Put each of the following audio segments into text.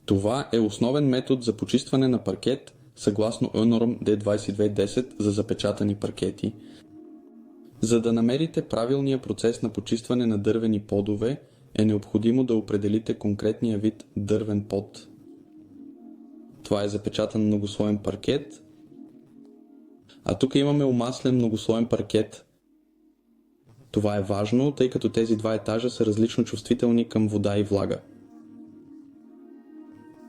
Това е основен метод за почистване на паркет съгласно ENORM D2210 за запечатани паркети. За да намерите правилния процес на почистване на дървени подове, е необходимо да определите конкретния вид дървен под. Това е запечатан многослоен паркет, а тук имаме омаслен многослоен паркет. Това е важно, тъй като тези два етажа са различно чувствителни към вода и влага.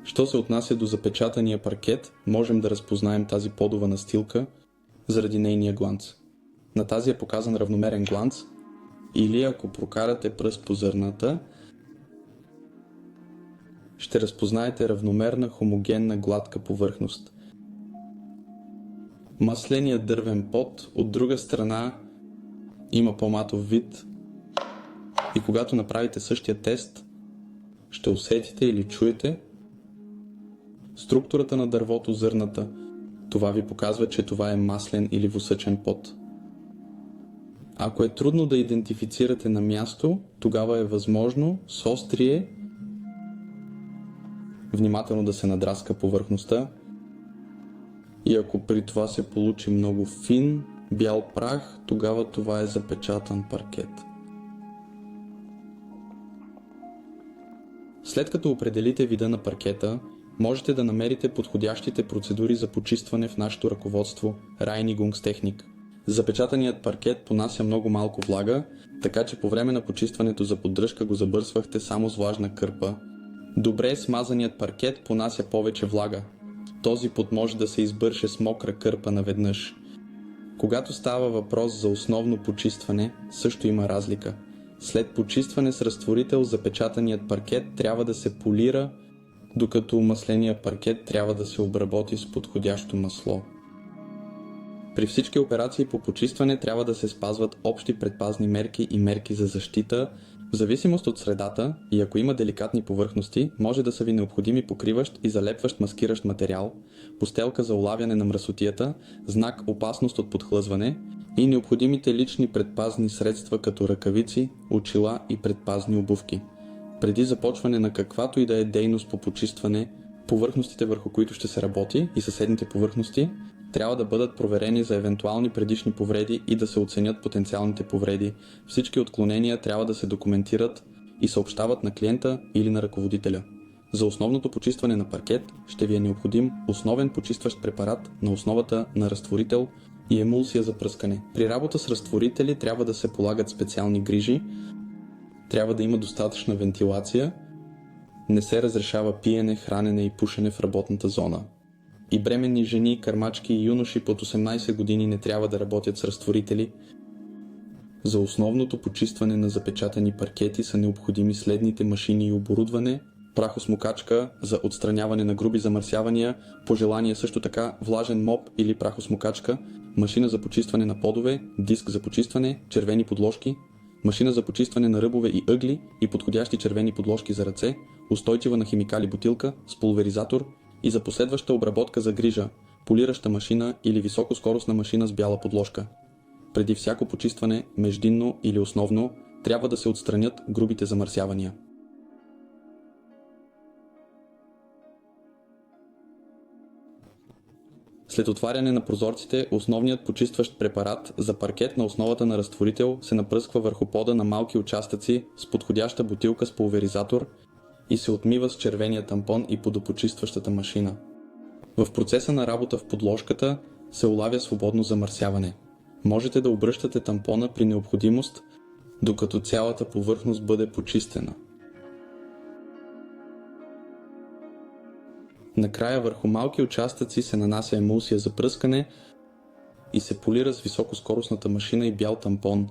Що се отнася до запечатания паркет, можем да разпознаем тази подова настилка заради нейния гланц. На тази е показан равномерен гланц, или ако прокарате пръст по зърната, ще разпознаете равномерна, хомогенна, гладка повърхност. Масленият дървен под, от друга страна, има по-матов вид и когато направите същия тест, ще усетите или чуете структурата на дървото, зърната. Това ви показва, че това е маслен или восъчен под. Ако е трудно да идентифицирате на място, тогава е възможно с острие внимателно да се надраска повърхността и ако при това се получи много фин, бял прах, тогава това е запечатан паркет. След като определите вида на паркета, можете да намерите подходящите процедури за почистване в нашето ръководство Reinigungstechnik. Запечатаният паркет понася много малко влага, така че по време на почистването за поддръжка го забърсвахте само с влажна кърпа. Добре смазаният паркет понася повече влага. Този пот може да се избърше с мокра кърпа наведнъж. Когато става въпрос за основно почистване, също има разлика. След почистване с разтворител, запечатаният паркет трябва да се полира, докато омасленият паркет трябва да се обработи с подходящо масло. При всички операции по почистване трябва да се спазват общи предпазни мерки и мерки за защита. В зависимост от средата и ако има деликатни повърхности, може да са ви необходими покриващ и залепващ маскиращ материал, постелка за улавяне на мръсотията, знак опасност от подхлъзване и необходимите лични предпазни средства като ръкавици, очила и предпазни обувки. Преди започване на каквато и да е дейност по почистване, повърхностите върху които ще се работи и съседните повърхности трябва да бъдат проверени за евентуални предишни повреди и да се оценят потенциалните повреди. Всички отклонения трябва да се документират и съобщават на клиента или на ръководителя. За основното почистване на паркет ще ви е необходим основен почистващ препарат на основата на разтворител и емулсия за пръскане. При работа с разтворители трябва да се полагат специални грижи, трябва да има достатъчна вентилация, не се разрешава пиене, хранене и пушене в работната зона. И бременни жени, кърмачки и юноши под 18 години не трябва да работят с разтворители. За основното почистване на запечатани паркети са необходими следните машини и оборудване: прахосмокачка за отстраняване на груби замърсявания, по желание също така влажен моп или прахосмокачка, машина за почистване на подове, диск за почистване, червени подложки, машина за почистване на ръбове и ъгли и подходящи червени подложки за ръце, устойчива на химикали бутилка с пулверизатор и за последваща обработка за грижа, полираща машина или високоскоростна машина с бяла подложка. Преди всяко почистване, междинно или основно, трябва да се отстранят грубите замърсявания. След отваряне на прозорците, основният почистващ препарат за паркет на основата на разтворител се напръсква върху пода на малки участъци с подходяща бутилка с пулверизатор и се отмива с червения тампон и подопочистващата машина. В процеса на работа в подложката се улавя свободно замърсяване. Можете да обръщате тампона при необходимост, докато цялата повърхност бъде почистена. Накрая върху малки участъци се нанася емулсия за пръскане и се полира с високоскоростната машина и бял тампон.